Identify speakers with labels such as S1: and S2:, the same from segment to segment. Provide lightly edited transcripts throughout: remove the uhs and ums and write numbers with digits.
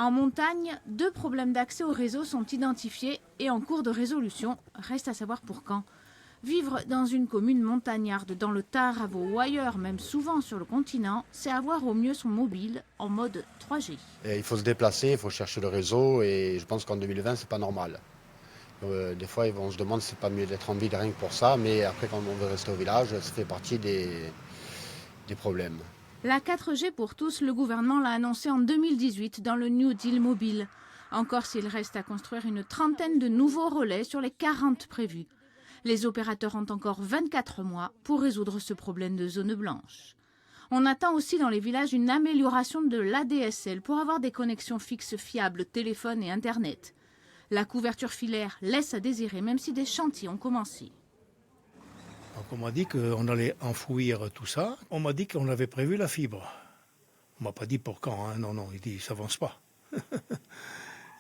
S1: En montagne, 2 problèmes d'accès au réseau sont identifiés et en cours de résolution. Reste à savoir pour quand. Vivre dans une commune montagnarde dans le Taravo ou ailleurs, même souvent sur le continent, c'est avoir au mieux son mobile en mode 3G.
S2: Et il faut se déplacer, il faut chercher le réseau et je pense qu'en 2020, c'est pas normal. Des fois, on se demande si c'est pas mieux d'être en ville rien que pour ça, mais après, quand on veut rester au village, ça fait partie des problèmes.
S1: La 4G pour tous, le gouvernement l'a annoncé en 2018 dans le New Deal mobile. Encore s'il reste à construire une trentaine de nouveaux relais sur les 40 prévus. Les opérateurs ont encore 24 mois pour résoudre ce problème de zone blanche. On attend aussi dans les villages une amélioration de l'ADSL pour avoir des connexions fixes fiables, téléphone et Internet. La couverture filaire laisse à désirer, même si des chantiers ont commencé.
S3: Donc on m'a dit qu'on allait enfouir tout ça. On m'a dit qu'on avait prévu la fibre. On m'a pas dit pour quand, hein. Non, il dit, il s'avance pas.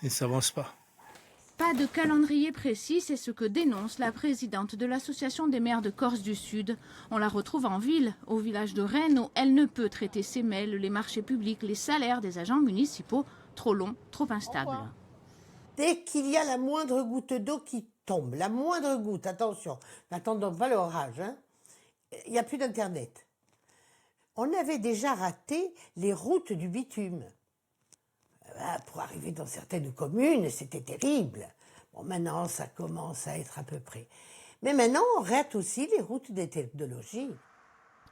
S3: Il s'avance pas.
S1: Pas de calendrier précis, c'est ce que dénonce la présidente de l'Association des maires de Corse du Sud. On la retrouve en ville, au village de Rennes, où elle ne peut traiter ses mails, les marchés publics, les salaires des agents municipaux, trop longs, trop instables.
S4: Dès qu'il y a la moindre goutte d'eau qui tombe, la moindre goutte, attention, n'attendons pas l'orage, hein, il n'y a plus d'internet. On avait déjà raté les routes du bitume. Pour arriver dans certaines communes, c'était terrible. Bon, maintenant, ça commence à être à peu près. Mais maintenant, on rate aussi les routes des technologies.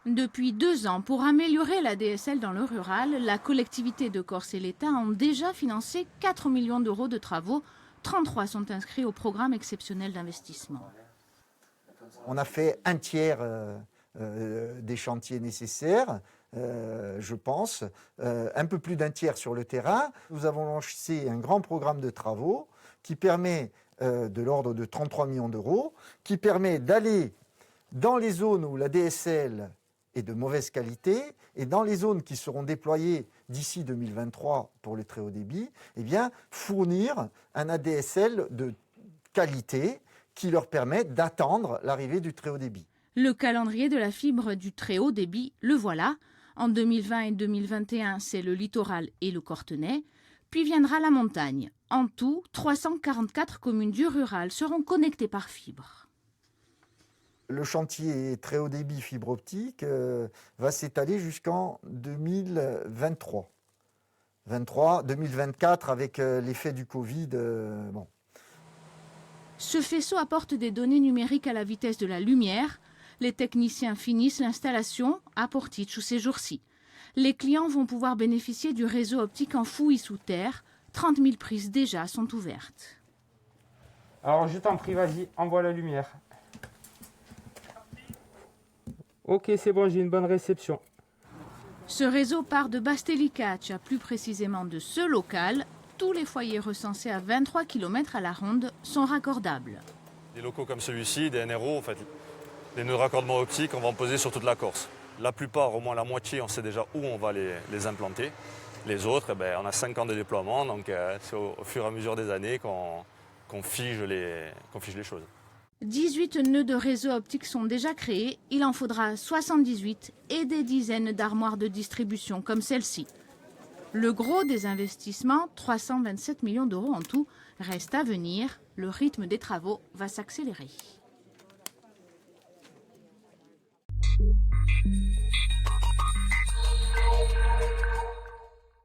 S1: Depuis 2 ans, pour améliorer la DSL dans le rural, la collectivité de Corse et l'État ont déjà financé 4 millions d'euros de travaux. 33 sont inscrits au programme exceptionnel d'investissement.
S5: On a fait un tiers des chantiers nécessaires, je pense, un peu plus d'un tiers sur le terrain. Nous avons lancé un grand programme de travaux qui permet de l'ordre de 33 millions d'euros, qui permet d'aller dans les zones où la DSL est de mauvaise qualité et dans les zones qui seront déployées d'ici 2023 pour le très haut débit, eh bien, fournir un ADSL de qualité qui leur permet d'attendre l'arrivée du très haut débit.
S1: Le calendrier de la fibre du très haut débit, le voilà. En 2020 et 2021, c'est le littoral et le Cortenay. Puis viendra la montagne. En tout, 344 communes du rural seront connectées par fibre.
S5: Le chantier très haut débit fibre optique va s'étaler jusqu'en 2023. 2024 avec l'effet du Covid. Bon.
S1: Ce faisceau apporte des données numériques à la vitesse de la lumière. Les techniciens finissent l'installation à Portiche ces jours-ci. Les clients vont pouvoir bénéficier du réseau optique enfoui sous terre. 30 000 prises déjà sont ouvertes.
S6: Alors je t'en prie, vas-y, envoie la lumière. Ok, c'est bon, j'ai une bonne réception.
S1: Ce réseau part de Bastelicaccia, plus précisément de ce local. Tous les foyers recensés à 23 km à la ronde sont raccordables.
S7: Des locaux comme celui-ci, des NRO, en fait, les nœuds de raccordement optique, on va en poser sur toute la Corse. La plupart, au moins la moitié, on sait déjà où on va les implanter. Les autres, on a 5 ans de déploiement, donc c'est au fur et à mesure des années qu'on fige les choses.
S1: 18 nœuds de réseau optique sont déjà créés, il en faudra 78 et des dizaines d'armoires de distribution comme celle-ci. Le gros des investissements, 327 millions d'euros en tout, reste à venir. Le rythme des travaux va s'accélérer.